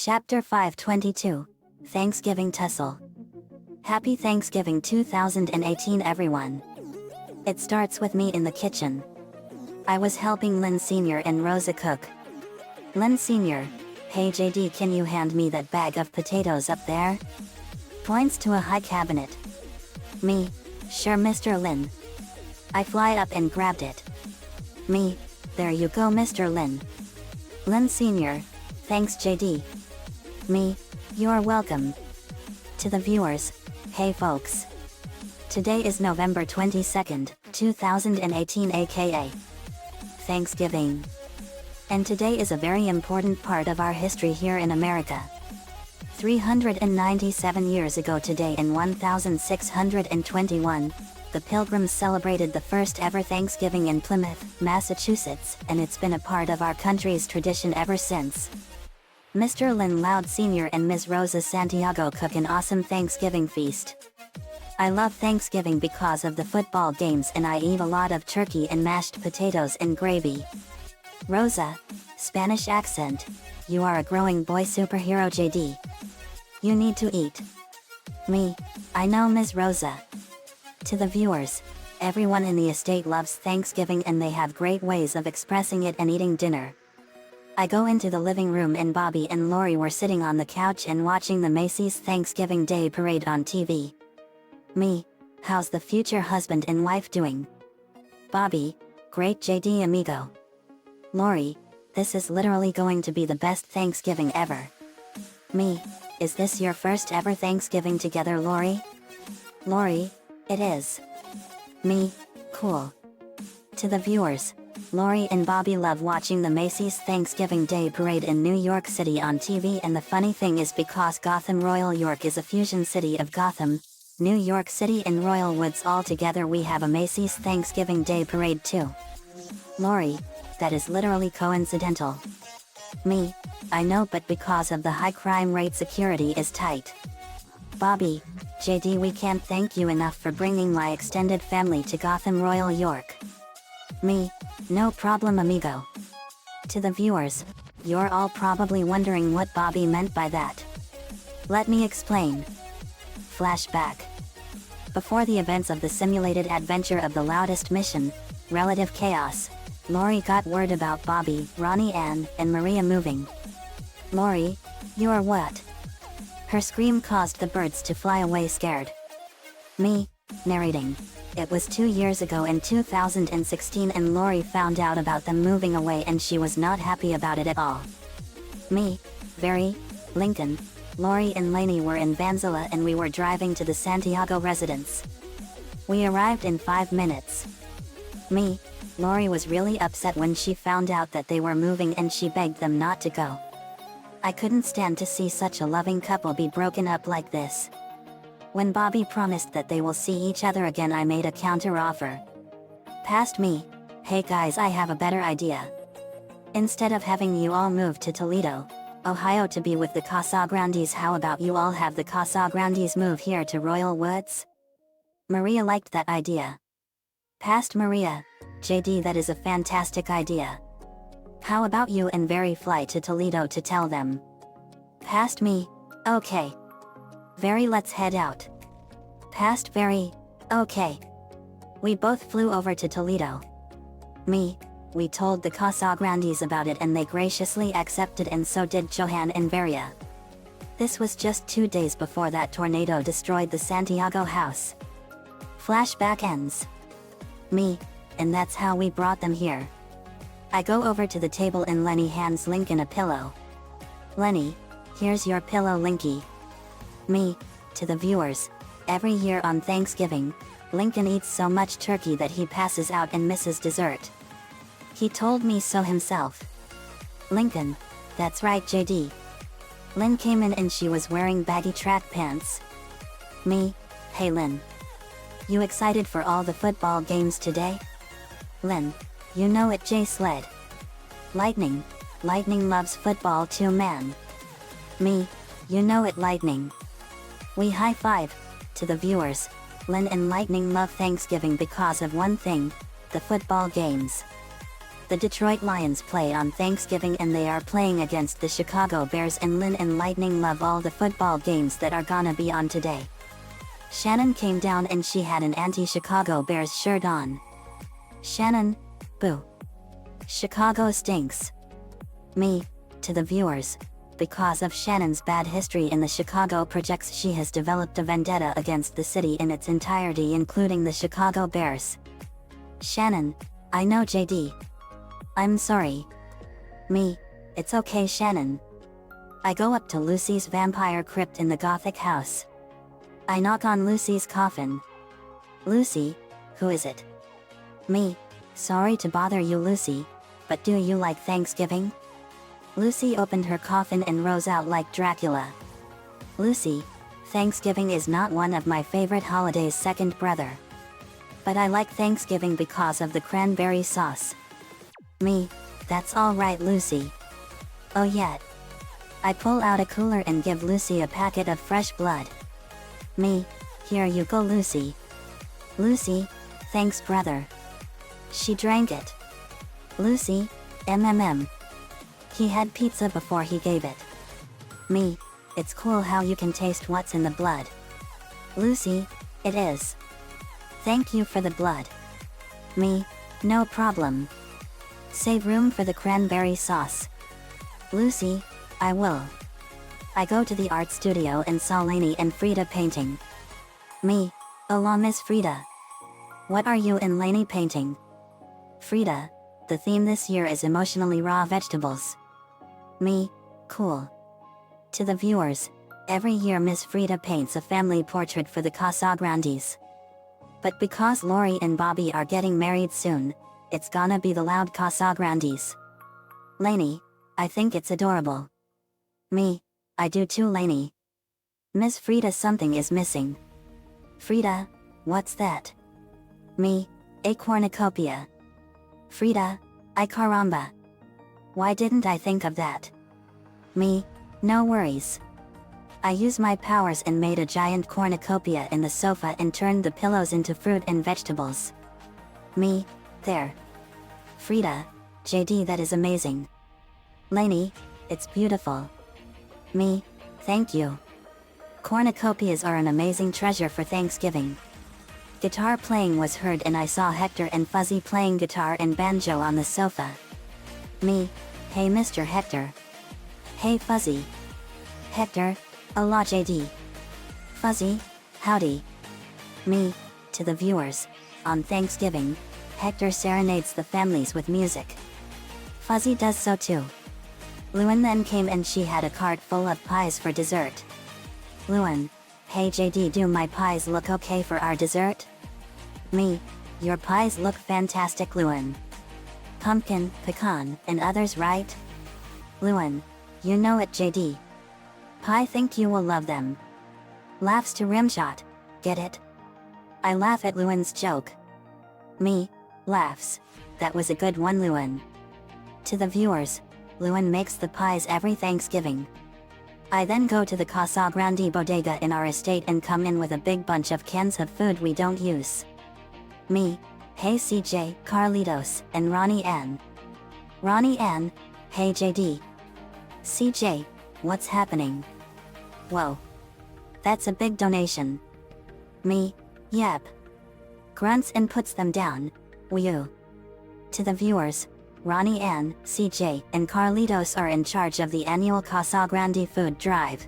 Chapter 522. Thanksgiving Tussle. Happy Thanksgiving 2018 everyone. It starts with me in the kitchen. I was helping Lynn Sr. and Rosa cook. Lynn Sr., "Hey JD, can you hand me that bag of potatoes up there?" Points to a high cabinet. Me, "Sure Mr. Lynn." I fly up and grabbed it. Me, "There you go Mr. Lynn." Lynn Sr., "Thanks JD." Me, "You're welcome." To the viewers, hey folks. Today is November 22nd, 2018 aka Thanksgiving. And today is a very important part of our history here in America. 397 years ago today in 1621, the Pilgrims celebrated the first ever Thanksgiving in Plymouth, Massachusetts, and it's been a part of our country's tradition ever since. Mr. Lynn Loud Sr. and Ms. Rosa Santiago cook an awesome Thanksgiving feast. I love Thanksgiving because of the football games and I eat a lot of turkey and mashed potatoes and gravy. Rosa, Spanish accent, "You are a growing boy superhero JD. You need to eat." Me, "I know Ms. Rosa." To the viewers, everyone in the estate loves Thanksgiving and they have great ways of expressing it and eating dinner. I go into the living room and Bobby and Lori were sitting on the couch and watching the Macy's Thanksgiving Day Parade on TV. Me, "How's the future husband and wife doing?" Bobby, "Great JD amigo." Lori, "This is literally going to be the best Thanksgiving ever." Me, "Is this your first ever Thanksgiving together Lori?" Lori, "It is." Me, "Cool." To the viewers, Lori and Bobby love watching the Macy's Thanksgiving Day Parade in New York City on TV, and the funny thing is because Gotham Royal York is a fusion city of Gotham, New York City and Royal Woods all together, we have a Macy's Thanksgiving Day Parade too. Lori, "That is literally coincidental." Me, "I know, but because of the high crime rate security is tight." Bobby, "JD, we can't thank you enough for bringing my extended family to Gotham Royal York." Me, "No problem amigo." To the viewers, you're all probably wondering what Bobby meant by that. Let me explain. Flashback. Before the events of the simulated adventure of the loudest mission, Relative Chaos, Lori got word about Bobby, Ronnie Ann, and Maria moving. Lori, "You're what?" Her scream caused the birds to fly away scared. Me, narrating. It was 2 years ago in 2016 and Lori found out about them moving away and she was not happy about it at all. Me, very, Lincoln, Lori and Lainey were in Vanzilla and we were driving to the Santiago residence. We arrived in 5 minutes. Me, Lori was really upset when she found out that they were moving and she begged them not to go. I couldn't stand to see such a loving couple be broken up like this. When Bobby promised that they will see each other again, I made a counter offer. Past me, "Hey guys, I have a better idea. Instead of having you all move to Toledo, Ohio to be with the Casagrandes, how about you all have the Casagrandes move here to Royal Woods?" Maria liked that idea. Past Maria, "JD, that is a fantastic idea. How about you and Very fly to Toledo to tell them?" Past me, "Okay. Very, let's head out." Past Very, "Okay." We both flew over to Toledo. Me, "We told the Casagrandes about it and they graciously accepted, and so did Johan and Varia. This was just 2 days before that tornado destroyed the Santiago house." Flashback ends. Me, "And that's how we brought them here." I go over to the table and Lenny hands Lincoln a pillow. Lenny, "Here's your pillow Linky." Me, to the viewers, every year on Thanksgiving, Lincoln eats so much turkey that he passes out and misses dessert. He told me so himself. Lincoln, "That's right JD." Lynn came in and she was wearing baggy track pants. Me, "Hey Lynn. You excited for all the football games today?" Lynn, "You know it J Sled. Lightning loves football too man." Me, "You know it Lightning." We high five. To the viewers, Lynn and Lightning love Thanksgiving because of one thing, the football games. The Detroit Lions play on Thanksgiving and they are playing against the Chicago Bears, and Lynn and Lightning love all the football games that are gonna be on today. Shannon came down and she had an anti-Chicago Bears shirt on. Shannon, boo. Chicago stinks. Me, to the viewers. Because of Shannon's bad history in the Chicago projects, she has developed a vendetta against the city in its entirety, including the Chicago Bears. Shannon, I know JD. I'm sorry. Me, it's okay Shannon. I go up to Lucy's vampire crypt in the Gothic house. I knock on Lucy's coffin. Lucy, who is it? Me, sorry to bother you Lucy, but do you like Thanksgiving? Lucy opened her coffin and rose out like Dracula. Lucy, Thanksgiving is not one of my favorite holidays, second brother. But I like Thanksgiving because of the cranberry sauce. Me, that's alright Lucy. Oh yeah. I pull out a cooler and give Lucy a packet of fresh blood. Me, here you go Lucy. Lucy, thanks brother. She drank it. Lucy, mmm. He had pizza before he gave it. Me, it's cool how you can taste what's in the blood. Lucy, it is. Thank you for the blood. Me, no problem. Save room for the cranberry sauce. Lucy, I will. I go to the art studio and saw Lainey and Frida painting. Me, hola Miss Frida. What are you and Lainey painting? Frida, the theme this year is emotionally raw vegetables. Me, cool. To the viewers, every year Miss Frida paints a family portrait for the Casagrandes. But because Lori and Bobby are getting married soon, it's gonna be the loud Casagrandes. Lainey, I think it's adorable. Me, I do too Lainey. Miss Frida, something is missing. Frida, what's that? Me, a cornucopia. Frida, ay caramba. Why didn't I think of that? Me, no worries. I used my powers and made a giant cornucopia in the sofa and turned the pillows into fruit and vegetables. Me, there. Frida, JD, that is amazing. Lainey, it's beautiful. Me, thank you. Cornucopias are an amazing treasure for Thanksgiving. Guitar playing was heard and I saw Hector and Fuzzy playing guitar and banjo on the sofa. Me, hey Mr. Hector. Hey Fuzzy. Hector, hola JD. Fuzzy, howdy. Me, to the viewers, on Thanksgiving, Hector serenades the families with music. Fuzzy does so too. Luan then came and she had a cart full of pies for dessert. Luan, hey JD, do my pies look okay for our dessert? Me, your pies look fantastic Luan. Pumpkin, pecan, and others right? Luan, you know it JD. Pie, think you will love them. Laughs to rimshot, get it? I laugh at Luan's joke. Me, laughs, that was a good one Luan. To the viewers, Luan makes the pies every Thanksgiving. I then go to the Casa Grande bodega in our estate and come in with a big bunch of cans of food we don't use. Me, hey CJ, Carlitos, and Ronnie Ann. Ronnie Ann, hey JD. CJ, what's happening? Whoa. That's a big donation. Me, yep. Grunts and puts them down, whew. To the viewers, Ronnie Ann, CJ, and Carlitos are in charge of the annual Casa Grande food drive.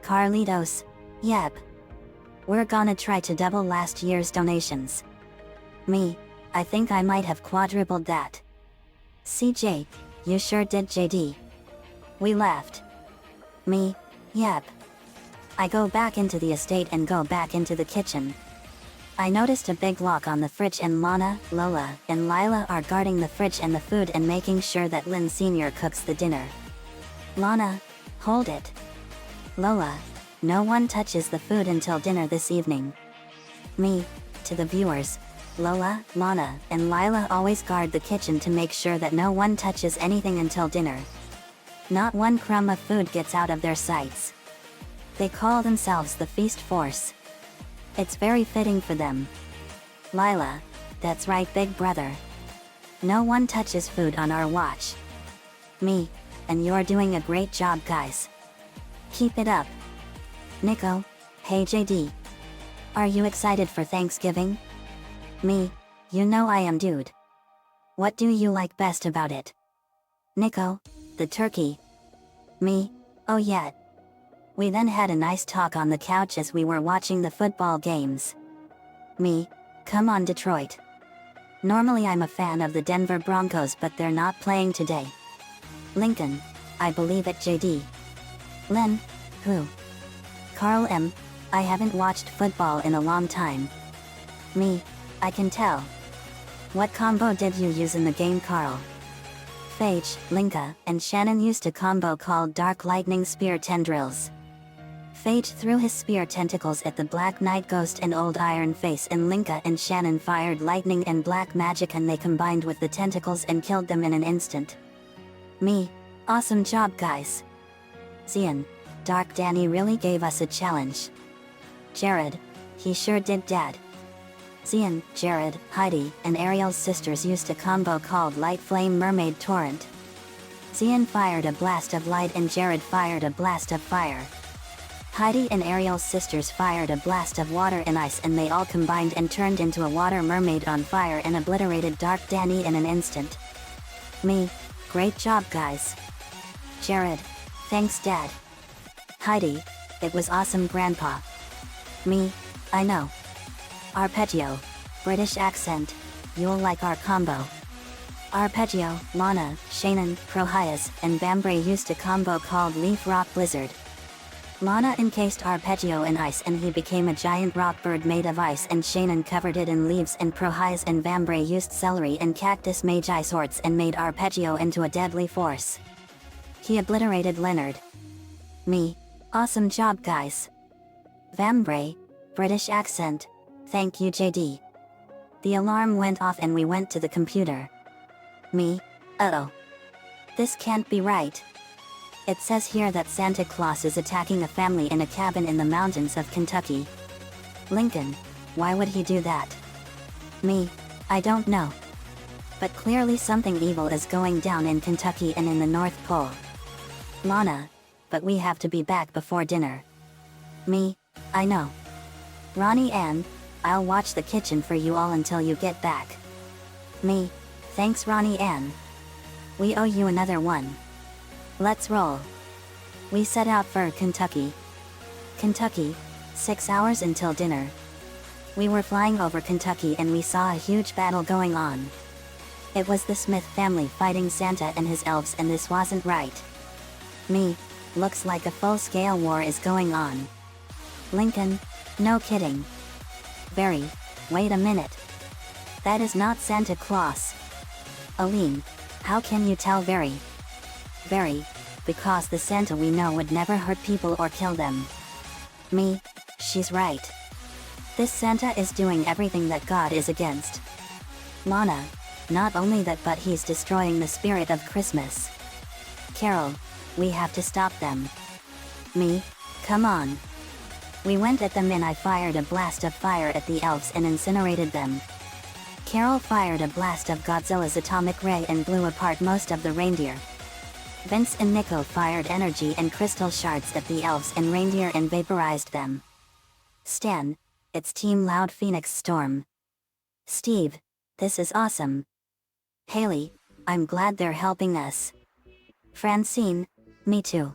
Carlitos, yep. We're gonna try to double last year's donations. Me, I think I might have quadrupled that. CJ, you sure did JD. We laughed. Me, yep. I go back into the estate and go back into the kitchen. I noticed a big lock on the fridge and Lana, Lola, and Lila are guarding the fridge and the food and making sure that Lynn Sr. cooks the dinner. Lana, hold it. Lola, no one touches the food until dinner this evening. Me, to the viewers, Lola, Lana, and Lila always guard the kitchen to make sure that no one touches anything until dinner. Not one crumb of food gets out of their sights. They call themselves the Feast Force. It's very fitting for them. Lila, that's right big brother. No one touches food on our watch. Me, and you're doing a great job, guys. Keep it up. Nico, hey JD. Are you excited for Thanksgiving? Me, you know I am, dude. What do you like best about it? Nico, the turkey. Me, oh yeah. We then had a nice talk on the couch as we were watching the football games. Me, come on Detroit. Normally I'm a fan of the Denver Broncos, but they're not playing today. Lincoln, I believe it JD. Len, who? Carl M, I haven't watched football in a long time. Me, I can tell. What combo did you use in the game, Carl? Phage, Linka, and Shannon used a combo called Dark Lightning Spear Tendrils. Phage threw his spear tentacles at the Black Knight Ghost and Old Iron Face, and Linka and Shannon fired lightning and black magic, and they combined with the tentacles and killed them in an instant. Me, awesome job guys. Zian, Dark Danny really gave us a challenge. Jared, he sure did, Dad. Zian, Jared, Heidi, and Ariel's sisters used a combo called Light Flame Mermaid Torrent. Zian fired a blast of light and Jared fired a blast of fire. Heidi and Ariel's sisters fired a blast of water and ice, and they all combined and turned into a water mermaid on fire and obliterated Dark Danny in an instant. Me, great job guys. Jared, thanks Dad. Heidi, it was awesome Grandpa. Me, I know. Arpeggio, British accent, you'll like our combo. Arpeggio, Lana, Shannon, Prohyas, and Bambre used a combo called Leaf Rock Blizzard. Lana encased Arpeggio in ice and he became a giant rock bird made of ice, and Shannon covered it in leaves, and Prohyas and Bambre used celery and cactus magi swords and made Arpeggio into a deadly force. He obliterated Leonard. Me, awesome job guys. Vambre, British accent, thank you JD. The alarm went off and we went to the computer. Me, uh-oh. This can't be right. It says here that Santa Claus is attacking a family in a cabin in the mountains of Kentucky. Lincoln, why would he do that? Me, I don't know. But clearly something evil is going down in Kentucky and in the North Pole. Lana, but we have to be back before dinner. Me, I know. Ronnie Ann, I'll watch the kitchen for you all until you get back. Me, thanks Ronnie Ann. We owe you another one. Let's roll. We set out for Kentucky. Kentucky, 6 hours until dinner. We were flying over Kentucky and we saw a huge battle going on. It was the Smith family fighting Santa and his elves, and this wasn't right. Me, looks like a full-scale war is going on. Lincoln, no kidding. Very, wait a minute. That is not Santa Claus. Aline, how can you tell Very? Very, because the Santa we know would never hurt people or kill them. Me, she's right. This Santa is doing everything that God is against. Lana, not only that, but he's destroying the spirit of Christmas. Carol, we have to stop them. Me, come on. We went at them and I fired a blast of fire at the elves and incinerated them. Carol fired a blast of Godzilla's atomic ray and blew apart most of the reindeer. Vince and Nico fired energy and crystal shards at the elves and reindeer and vaporized them. Stan, it's Team Loud Phoenix Storm. Steve, this is awesome. Haley, I'm glad they're helping us. Francine, me too.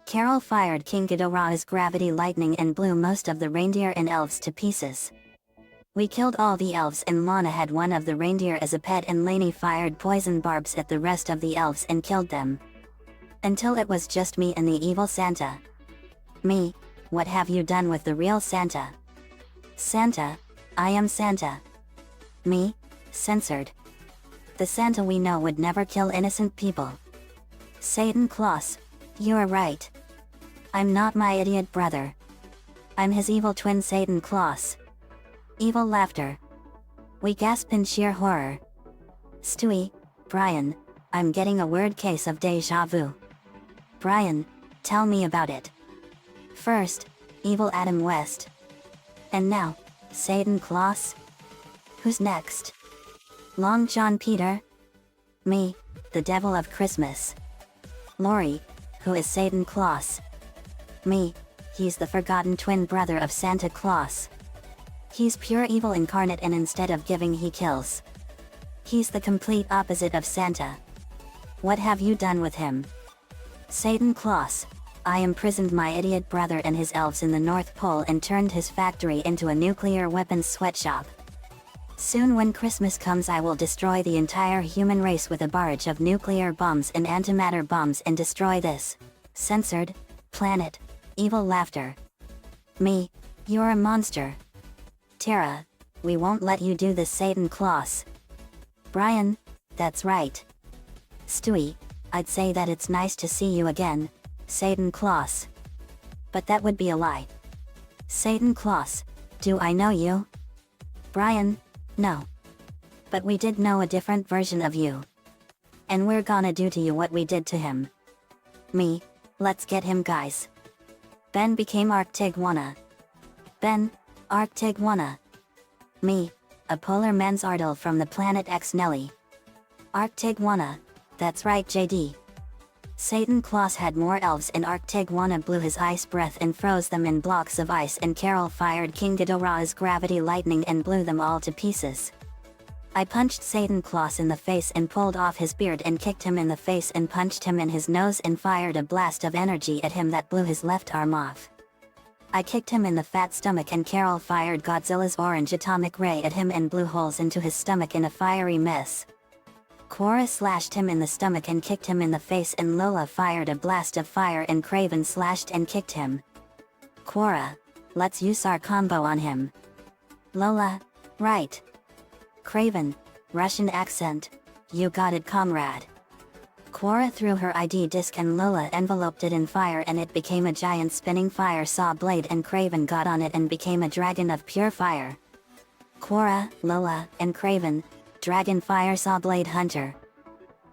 Carol fired King Ghidorah's gravity lightning and blew most of the reindeer and elves to pieces. We killed all the elves and Lana had one of the reindeer as a pet, and Lainey fired poison barbs at the rest of the elves and killed them. Until it was just me and the evil Santa. Me, what have you done with the real Santa? Santa, I am Santa. Me, censored. The Santa we know would never kill innocent people. Satan Claus, you are right. I'm not my idiot brother. I'm his evil twin Satan Claus. Evil laughter. We gasp in sheer horror. Stewie, Brian, I'm getting a word case of deja vu. Brian, tell me about it. First, evil Adam West. And now, Satan Claus? Who's next? Long John Peter? Me, the devil of Christmas. Lori, who is Satan Claus? Me, he's the forgotten twin brother of Santa Claus. He's pure evil incarnate, and instead of giving he kills. He's the complete opposite of Santa. What have you done with him? Satan Claus, I imprisoned my idiot brother and his elves in the North Pole and turned his factory into a nuclear weapons sweatshop. Soon when Christmas comes I will destroy the entire human race with a barrage of nuclear bombs and antimatter bombs and destroy this censored planet. Evil laughter. Me, you're a monster. Tara, we won't let you do this, Satan Claus. Brian, that's right. Stewie, I'd say that it's nice to see you again, Satan Claus. But that would be a lie. Satan Claus, do I know you? Brian, no. But we did know a different version of you. And we're gonna do to you what we did to him. Me, let's get him, guys. Ben became Arctigwana. Ben, Arctigwana. Me, a polar Mansardal from the planet X Nelly. Arctigwana, that's right, JD. Satan Claus had more elves, and Arctigwana blew his ice breath and froze them in blocks of ice, and Carol fired King Ghidorah's gravity lightning and blew them all to pieces. I punched Satan Claus in the face and pulled off his beard and kicked him in the face and punched him in his nose and fired a blast of energy at him that blew his left arm off. I kicked him in the fat stomach and Carol fired Godzilla's orange atomic ray at him and blew holes into his stomach in a fiery mess. Cora slashed him in the stomach and kicked him in the face, and Lola fired a blast of fire and Craven slashed and kicked him. Cora, let's use our combo on him. Lola, right. Craven, Russian accent, you got it, comrade. Cora threw her ID disc and Lola enveloped it in fire and it became a giant spinning fire saw blade, and Craven got on it and became a dragon of pure fire. Cora, Lola, and Craven, Dragon Fire Saw Blade Hunter.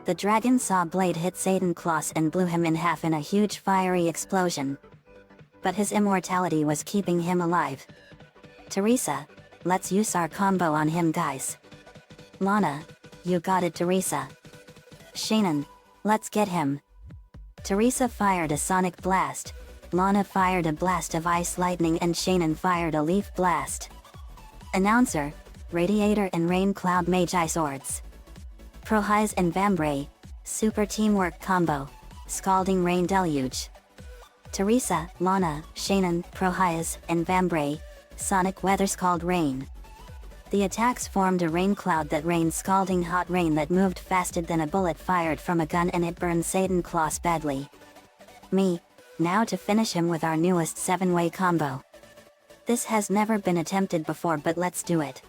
The Dragon Saw Blade hit Satan Claus and blew him in half in a huge fiery explosion. But his immortality was keeping him alive. Teresa, let's use our combo on him, guys. Lana, you got it, Teresa. Shannon, let's get him. Teresa fired a sonic blast, Lana fired a blast of ice lightning, and Shannon fired a leaf blast. Announcer, Radiator and Rain Cloud Magi Swords. Prohize and Vambrae, Super Teamwork Combo, Scalding Rain Deluge. Teresa, Lana, Shannon, Prohize, and Vambrae, Sonic Weather Scald Rain. The attacks formed a rain cloud that rained scalding hot rain that moved faster than a bullet fired from a gun, and it burned Satan Claus badly. Me, now to finish him with our newest 7-way combo. This has never been attempted before, but let's do it.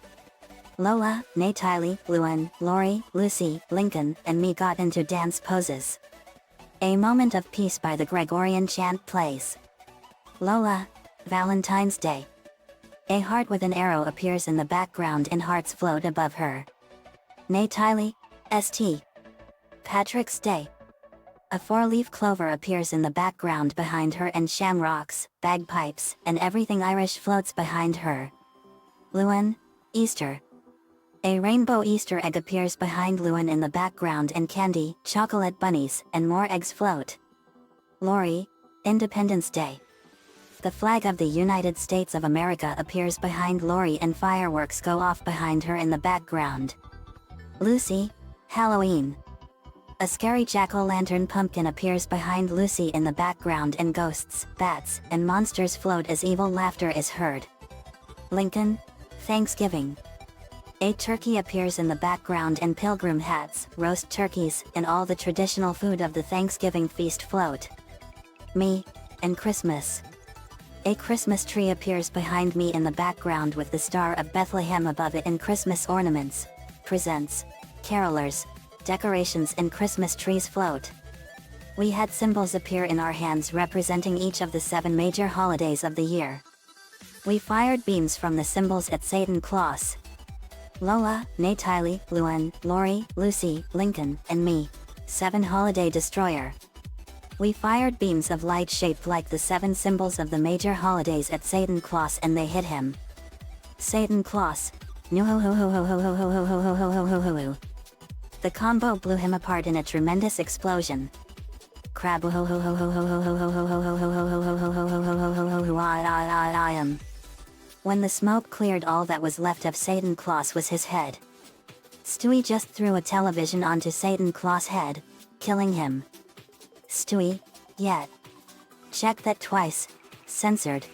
Lola, Natalie, Luan, Lori, Lucy, Lincoln, and me got into dance poses. A Moment of Peace by the Gregorian chant plays. Lola, Valentine's Day. A heart with an arrow appears in the background and hearts float above her. Natalie, St. Patrick's Day. A 4-leaf clover appears in the background behind her, and shamrocks, bagpipes, and everything Irish floats behind her. Luan, Easter. A rainbow Easter egg appears behind Luan in the background, and candy, chocolate bunnies, and more eggs float. Lori, Independence Day. The flag of the United States of America appears behind Lori and fireworks go off behind her in the background. Lucy, Halloween. A scary jack-o'-lantern pumpkin appears behind Lucy in the background, and ghosts, bats, and monsters float as evil laughter is heard. Lincoln, Thanksgiving. A turkey appears in the background, and pilgrim hats, roast turkeys, and all the traditional food of the Thanksgiving feast float. Me, and Christmas. A Christmas tree appears behind me in the background with the Star of Bethlehem above it, and Christmas ornaments, presents, carolers, decorations, and Christmas trees float. We had symbols appear in our hands representing each of the 7 major holidays of the year. We fired beams from the symbols at Satan Claus. Lola, Natalie, Luan, Lori, Lucy, Lincoln, and me, 7 Holiday Destroyer. We fired beams of light shaped like the 7 symbols of the major holidays at Satan Claus, and they hit him. Satan Claus, The combo blew him apart in a tremendous explosion. Crab. When the smoke cleared, all that was left of Satan Claus was his head. Stewie just threw a television onto Satan Claus' head, killing him. Stewie, yet. Check that twice. Censored.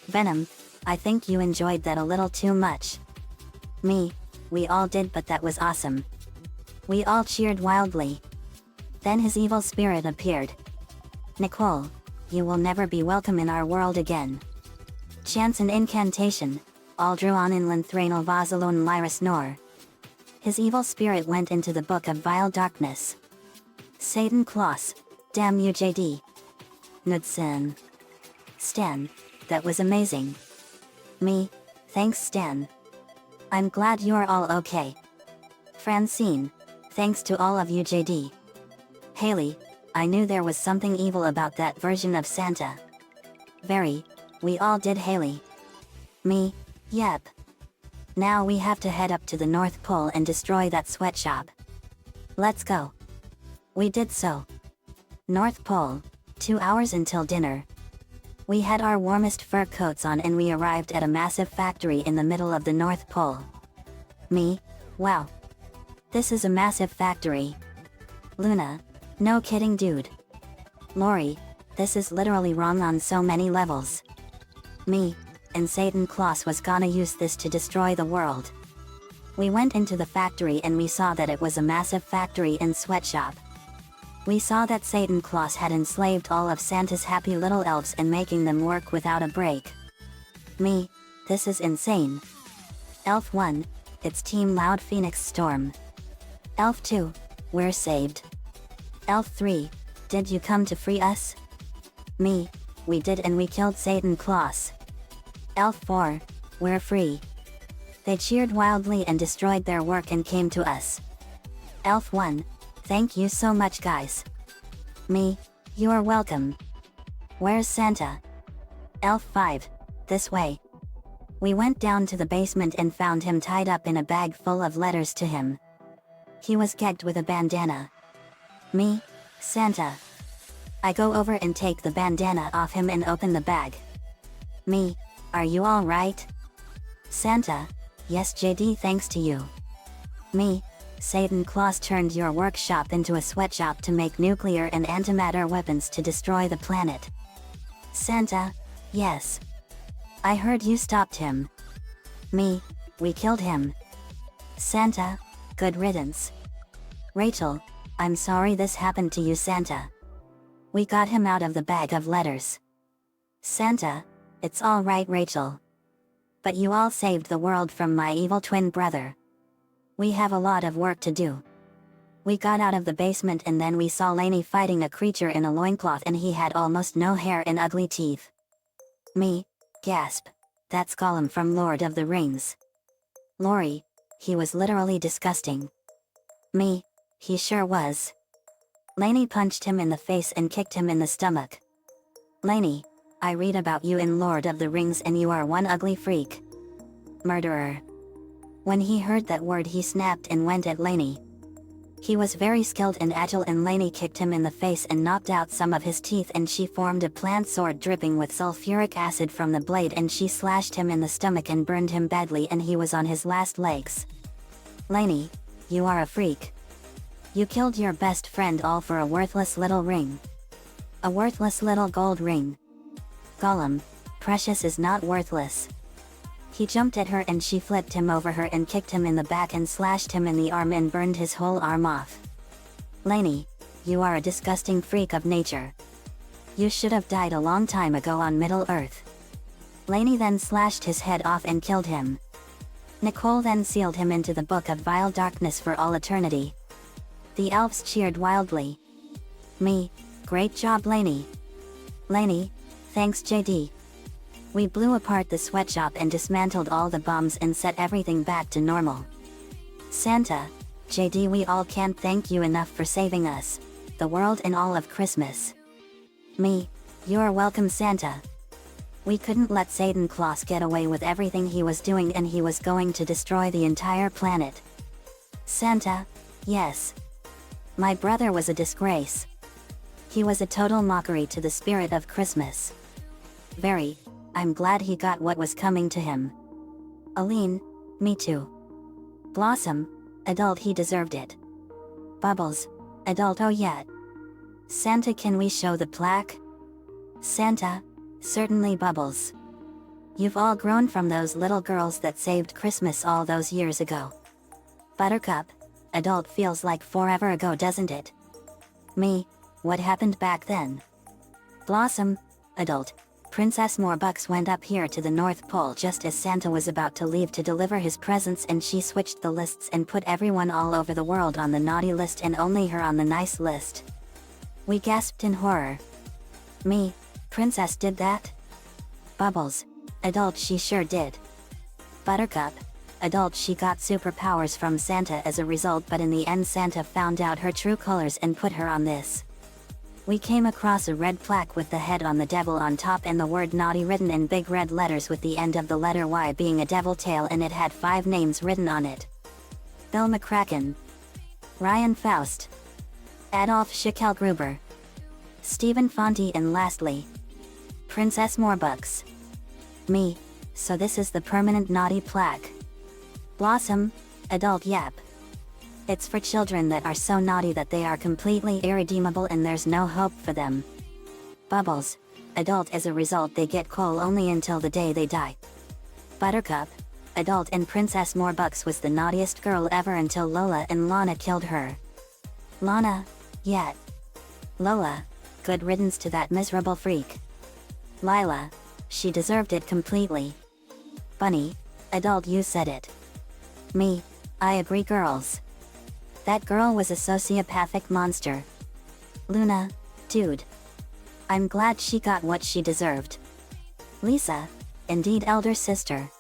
Venom, I think you enjoyed that a little too much. Me, we all did, but that was awesome. We all cheered wildly. Then his evil spirit appeared. Nicole, you will never be welcome in our world again. Chance and incantation, all drew on in Lenthranal Vasalon Lyris Nor. His evil spirit went into the book of vile darkness. Satan Claus, damn you JD. Nudsen. Stan, that was amazing. Me, thanks Stan. I'm glad you're all okay. Francine, thanks to all of you JD. Haley, I knew there was something evil about that version of Santa. Very, we all did Haley. Me, yep. Now we have to head up to the North Pole and destroy that sweatshop. Let's go. We did so. North Pole, 2 hours until dinner. We had our warmest fur coats on and we arrived at a massive factory in the middle of the North Pole. Me, wow. This is a massive factory. Luna, no kidding dude. Lori, this is literally wrong on so many levels. Me, and Satan Claus was gonna use this to destroy the world. We went into the factory and we saw that it was a massive factory and sweatshop. We saw that Satan Claus had enslaved all of Santa's happy little elves and making them work without a break. Me, this is insane. Elf 1, it's Team Loud Phoenix Storm. Elf 2, we're saved. Elf 3, did you come to free us? Me, we did and we killed Satan Claus. Elf 4, we're free. They cheered wildly and destroyed their work and came to us. Elf 1, thank you so much guys. Me, you're welcome. Where's Santa? Elf 5, this way. We went down to the basement and found him tied up in a bag full of letters to him. He was gagged with a bandana. Me, Santa. I go over and take the bandana off him and open the bag. Me, are you alright? Santa, yes JD thanks to you. Me, Satan Claus turned your workshop into a sweatshop to make nuclear and antimatter weapons to destroy the planet. Santa, yes. I heard you stopped him. Me, we killed him. Santa, good riddance. Rachel, I'm sorry this happened to you Santa. We got him out of the bag of letters. Santa, it's all right Rachel. But you all saved the world from my evil twin brother. We have a lot of work to do. We got out of the basement and then we saw Lainey fighting a creature in a loincloth and he had almost no hair and ugly teeth. Me, gasp, that's Gollum from Lord of the Rings. Lori, he was literally disgusting. Me, he sure was. Lainey punched him in the face and kicked him in the stomach. Lainey, I read about you in Lord of the Rings and you are one ugly freak. Murderer. When he heard that word he snapped and went at Lainey. He was very skilled and agile and Lainey kicked him in the face and knocked out some of his teeth and she formed a plant sword dripping with sulfuric acid from the blade and she slashed him in the stomach and burned him badly and he was on his last legs. Lainey, you are a freak. You killed your best friend all for a worthless little ring. A worthless little gold ring. Gollum, Precious is not worthless. He jumped at her and she flipped him over her and kicked him in the back and slashed him in the arm and burned his whole arm off. Lainey, you are a disgusting freak of nature. You should have died a long time ago on Middle Earth. Lainey then slashed his head off and killed him. Nicole then sealed him into the book of vile darkness for all eternity. The elves cheered wildly. Me, great job Lainey. Lainey, thanks JD. We blew apart the sweatshop and dismantled all the bombs and set everything back to normal. Santa, JD, we all can't thank you enough for saving us, the world and all of Christmas. Me, you're welcome Santa. We couldn't let Satan Claus get away with everything he was doing, and he was going to destroy the entire planet. Santa, yes. My brother was a disgrace. He was a total mockery to the spirit of Christmas. Very. I'm glad he got what was coming to him. Aline, me too. Blossom, adult, he deserved it. Bubbles, adult, oh yeah. Santa, can we show the plaque? Santa, certainly. Bubbles. You've all grown from those little girls that saved Christmas all those years ago. Buttercup, adult, feels like forever ago, doesn't it? Me, what happened back then? Blossom, adult, Princess Morbucks went up here to the North Pole just as Santa was about to leave to deliver his presents, and she switched the lists and put everyone all over the world on the naughty list and only her on the nice list. We gasped in horror. Me, Princess did that? Bubbles, adult, she sure did. Buttercup, adult, she got superpowers from Santa as a result, but in the end Santa found out her true colors and put her on this. We came across a red plaque with the head on the devil on top and the word naughty written in big red letters with the end of the letter Y being a devil tail, and it had 5 names written on it. Bill McCracken, Ryan Faust, Adolf Schickelgruber, Stephen Fonte, and lastly, Princess Morbucks. Me, so this is the permanent naughty plaque. Blossom, adult, yep. It's for children that are so naughty that they are completely irredeemable and there's no hope for them. Bubbles, adult, as a result they get coal only until the day they die. Buttercup, adult, and Princess Morbucks was the naughtiest girl ever until Lola and Lana killed her. Lana, yeah. Lola, good riddance to that miserable freak. Lila, she deserved it completely. Bunny, adult, you said it. Me, I agree. Girls. That girl was a sociopathic monster. Luna, dude. I'm glad she got what she deserved. Lisa, indeed, elder sister.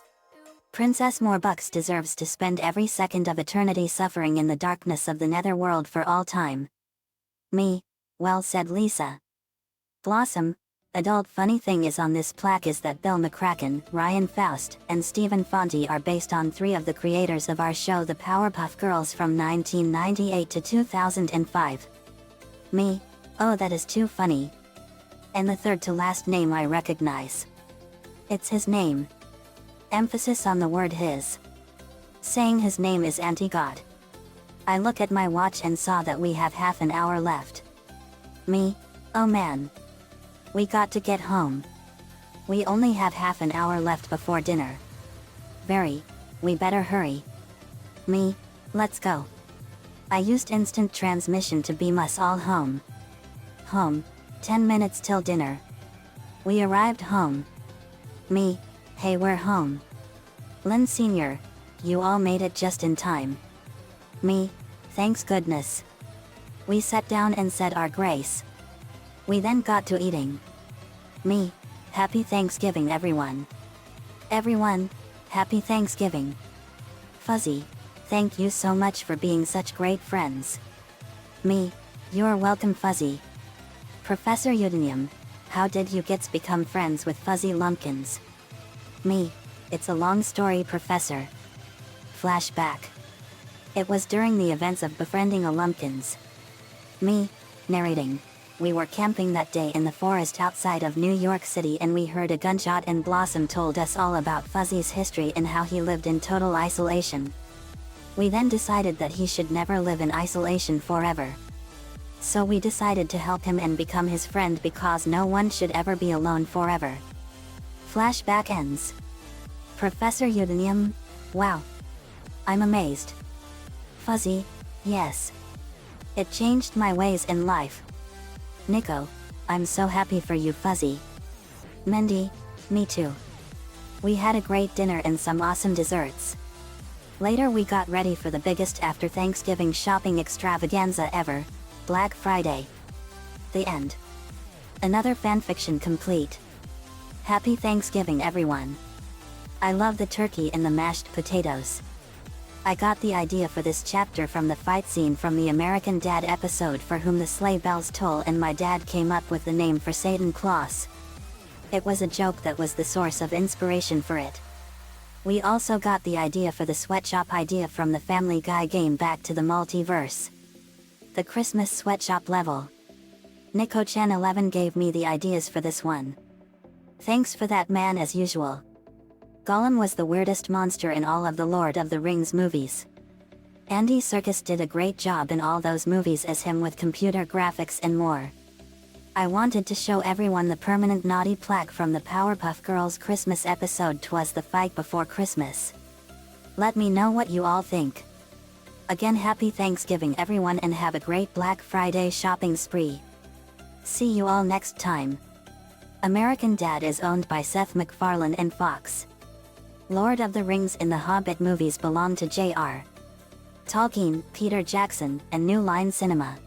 Princess Morbucks deserves to spend every second of eternity suffering in the darkness of the netherworld for all time. Me, well said, Lisa. Blossom, adult, funny thing is on this plaque is that Bill McCracken, Ryan Faust, and Stephen Fonte are based on 3 of the creators of our show The Powerpuff Girls from 1998 to 2005. Me, oh that is too funny. And the third to last name I recognize. It's his name. Emphasis on the word his. Saying his name is anti-God. I look at my watch and saw that we have half an hour left. Me, oh man. We got to get home. We only have half an hour left before dinner. Very, we better hurry. Me, let's go. I used instant transmission to beam us all home. Home, 10 minutes till dinner. We arrived home. Me, hey, we're home. Lynn Sr., you all made it just in time. Me, thanks goodness. We sat down and said our grace. We then got to eating. Me, happy Thanksgiving everyone. Everyone, happy Thanksgiving. Fuzzy, thank you so much for being such great friends. Me, you're welcome Fuzzy. Professor Udinium, how did you get to become friends with Fuzzy Lumpkins? Me, it's a long story Professor. Flashback. It was during the events of befriending a Lumpkins. Me, narrating. We were camping that day in the forest outside of New York City and we heard a gunshot and Blossom told us all about Fuzzy's history and how he lived in total isolation. We then decided that he should never live in isolation forever. So we decided to help him and become his friend because no one should ever be alone forever. Flashback ends. Professor Udinium, wow. I'm amazed. Fuzzy, yes. It changed my ways in life. Nico, I'm so happy for you Fuzzy. Mendy, me too. We had a great dinner and some awesome desserts. Later we got ready for the biggest after Thanksgiving shopping extravaganza ever, Black Friday. The end. Another fanfiction complete. Happy Thanksgiving everyone. I love the turkey and the mashed potatoes. I got the idea for this chapter from the fight scene from the American Dad episode For Whom the Sleigh Bells Toll, and my dad came up with the name for Satan Claus. It was a joke that was the source of inspiration for it. We also got the idea for the sweatshop idea from the Family Guy game Back to the Multiverse. The Christmas sweatshop level. Nico-chan11 gave me the ideas for this one. Thanks for that, man, as usual. Gollum was the weirdest monster in all of the Lord of the Rings movies. Andy Serkis did a great job in all those movies as him with computer graphics and more. I wanted to show everyone the permanent naughty plaque from the Powerpuff Girls Christmas episode 'Twas the Fight Before Christmas. Let me know what you all think. Again, happy Thanksgiving everyone, and have a great Black Friday shopping spree. See you all next time. American Dad is owned by Seth MacFarlane and Fox. Lord of the Rings in the Hobbit movies belong to J.R. Tolkien, Peter Jackson, and New Line Cinema.